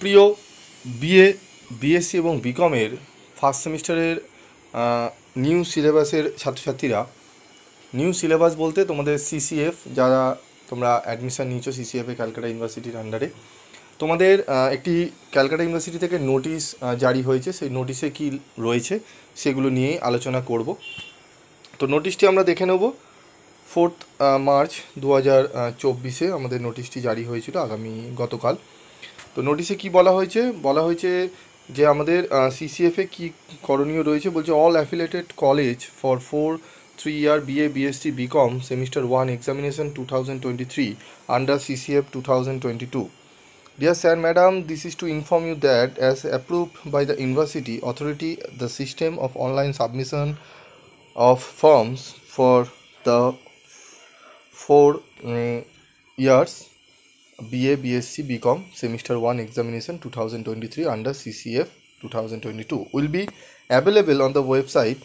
প্রিয় BA, BSc এবং বিকমের first সেমিস্টারের নিউ সিলেবাসের ছাত্রছাত্রীরা, নিউ সিলেবাস বলতে তোমাদের সিসিএফ, যারা তোমরা অ্যাডমিশান নিয়েছো সিসিএফে ক্যালকাটা ইউনিভার্সিটির আন্ডারে, তোমাদের একটি ক্যালকাটা ইউনিভার্সিটি থেকে নোটিশ জারি হয়েছে। সেই নোটিশে কী রয়েছে সেগুলো নিয়েই আলোচনা করব। তো নোটিশটি আমরা দেখে নেব। 4 মার্চ 2024 আমাদের নোটিশটি জারি হয়েছিল, গতকাল। তো নোটিশে কি বলা হয়েছে? বলা হয়েছে যে আমাদের সিসিএফে কি করণীয় রয়েছে। বলছে all affiliated college for 3-year BA BSc BCom semester 1 examination 2023 under CCF 2022. Dear sir, madam, this is to inform you that as approved by the university authority, the system of online submission of forms for the 4 years BA BSc BCom semester 1 examination 2023 under CCF 2022 will be available on the website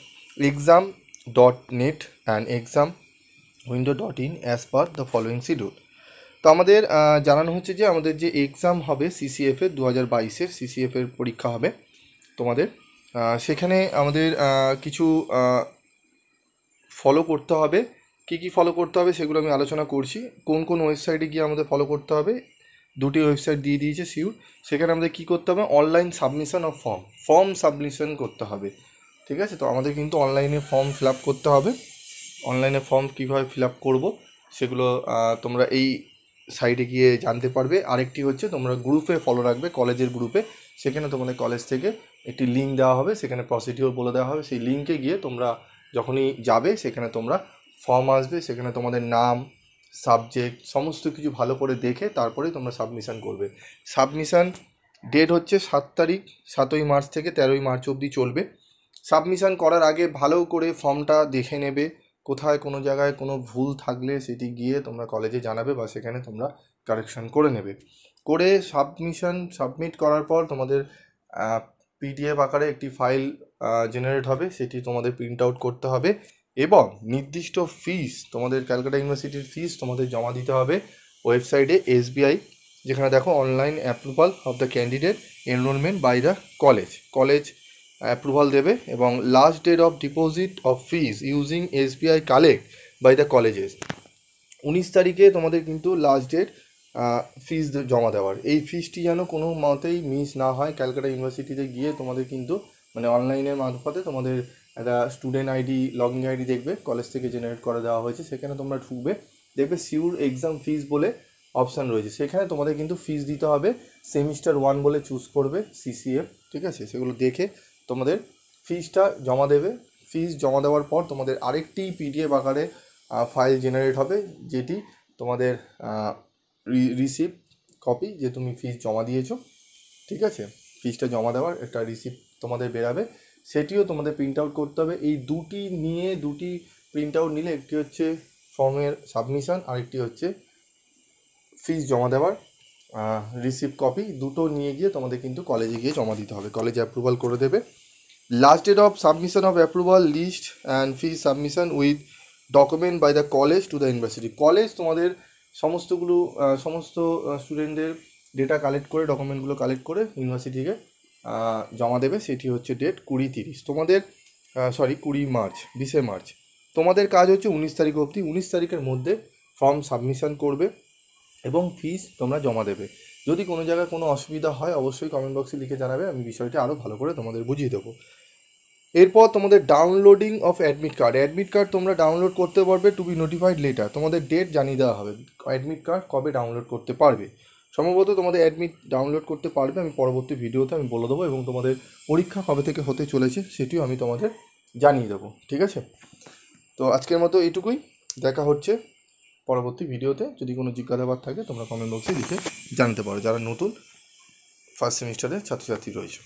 exam.net and examwindow.in as per the following schedule. তো আমাদের জানানো হচ্ছে যে আমাদের যে exam হবে সিসিএফের 2022-এর সিসিএফের পরীক্ষা হবে তোমাদের, সেখানে আমাদের কিছু ফলো করতে হবে। কী কী ফলো করতে হবে সেগুলো আমি আলোচনা করছি। কোন কোন ওয়েবসাইটে গিয়ে আমাদের ফলো করতে হবে, দুটি ওয়েবসাইট দিয়ে দিয়েছে সিউর। সেখানে আমাদের কী করতে হবে, online submission of form submission করতে হবে। ঠিক আছে, তো আমাদের কিন্তু অনলাইনে ফর্ম ফিল আপ করতে হবে। অনলাইনে ফর্ম কীভাবে ফিল আপ করবো সেগুলো তোমরা এই সাইটে গিয়ে জানতে পারবে। আরেকটি হচ্ছে তোমরা গ্রুপে ফলো রাখবে, কলেজের গ্রুপে। সেখানে তোমাদের কলেজ থেকে একটি লিঙ্ক দেওয়া হবে, সেখানে প্রসিডিওর বলে দেওয়া হবে। সেই লিঙ্কে গিয়ে তোমরা যখনই যাবে সেখানে তোমরা ফর্ম আসবে, সেখানে তোমাদের নাম, সাবজেক্ট সমস্ত কিছু ভালো করে দেখে তারপরেই তোমরা সাবমিশন করবে। সাবমিশন ডেট হচ্ছে 7 তারিখ, 7ই মার্চ থেকে 13ই মার্চ অবধি চলবে। সাবমিশন করার আগে ভালো করে ফর্মটা দেখে নেবে, কোথায় কোনো জায়গায় কোনো ভুল থাকলে সেটি গিয়ে তোমরা কলেজে জানাবে বা সেখানে তোমরা কারেকশন করে নেবে। করে সাবমিট করার পর তোমাদের পিডিএফ আকারে একটি ফাইল জেনারেট হবে, সেটি তোমাদের প্রিন্ট আউট করতে হবে এবং নির্দিষ্ট ফিস, তোমাদের ক্যালকাটা ইউনিভার্সিটির ফিস তোমাদের জমা দিতে হবে ওয়েবসাইটে এসবিআই, যেখানে দেখো online approval of the candidate enrolment by the college approval দেবে। এবং last date of deposit of fees using SBI collect by the colleges, 19 তারিখে তোমাদের কিন্তু লাস্ট ডেট ফিস জমা দেওয়ার। এই ফিসটি যেন কোনো মতেই মিস না হয়। ক্যালকাটা ইউনিভার্সিটিতে গিয়ে তোমাদের কিন্তু মানে অনলাইনের মারফতে তোমাদের একটা student ID, log in ID দেখবে কলেজ থেকে জেনারেট করে দেওয়া হয়েছে, সেখানে তোমরা ঢুকবে, দেখবে সিউর এক্সাম ফিস বলে অপশান রয়েছে। সেখানে তোমাদের কিন্তু ফিস দিতে হবে, সেমিস্টার 1 বলে চুজ করবে সিসিএফ। ঠিক আছে, সেগুলো দেখে তোমাদের ফিসটা জমা দেবে। ফিস জমা দেওয়ার পর তোমাদের আরেকটি পিডিএফ আকারে ফাইল জেনারেট হবে, যেটি তোমাদের রিসিপ্ট কপি, যে তুমি ফিস জমা দিয়েছো। ঠিক আছে, ফিসটা জমা দেওয়ার একটা রিসিপ্ট তোমাদের বেরাবে, সেটিও তোমাদের প্রিন্ট আউট করতে হবে। এই দুটি প্রিন্ট আউট নিলে, একটি হচ্ছে ফর্মের সাবমিশন, আরেকটি হচ্ছে ফিস জমা দেওয়ার রিসিপ্ট কপি। দুটো নিয়ে গিয়ে তোমাদের কিন্তু কলেজে গিয়ে জমা দিতে হবে, কলেজ অ্যাপ্রুভাল করে দেবে। Last date of submission of approval list and fees submission with document by the college to the university. College তোমাদের সমস্ত স্টুডেন্টদের ডেটা কালেক্ট করে, ডকুমেন্টগুলো কালেক্ট করে ইউনিভার্সিটিকে জমা দেবে। সেটি হচ্ছে ডেট 20 মার্চ। তোমাদের কাজ হচ্ছে 19 তারিখ অবধি, 19 তারিখের মধ্যে ফর্ম সাবমিশন করবে এবং ফিস তোমরা জমা দেবে। যদি কোনো জায়গায় কোনো অসুবিধা হয় অবশ্যই কমেন্ট বক্সে লিখে জানাবে, আমি বিষয়টি আরও ভালো করে তোমাদের বুঝিয়ে দেবো। এরপর তোমাদের ডাউনলোডিং অফ অ্যাডমিট কার্ড তোমরা ডাউনলোড করতে পারবে টু বি নোটিফাইড লেটার। তোমাদের ডেট জানিয়ে দেওয়া হবে অ্যাডমিট কার্ড কবে ডাউনলোড করতে পারবে। সম্ভবত তোমাদের অ্যাডমিট ডাউনলোড করতে পারবে, আমি পরবর্তী ভিডিওতে আমি বলে দেবো, এবং তোমাদের পরীক্ষা কবে থেকে হতে চলেছে সেটিও আমি তোমাদের জানিয়ে দেবো। ঠিক আছে, তো আজকের মতো এইটুকুই। দেখা হচ্ছে পরবর্তী ভিডিওতে। যদি কোনো জিজ্ঞাসাবাদ থাকে তোমরা কমেন্ট বক্সে লিখে জানতে পারো, যারা নতুন ফার্স্ট সেমিস্টারের ছাত্রছাত্রী রয়েছে।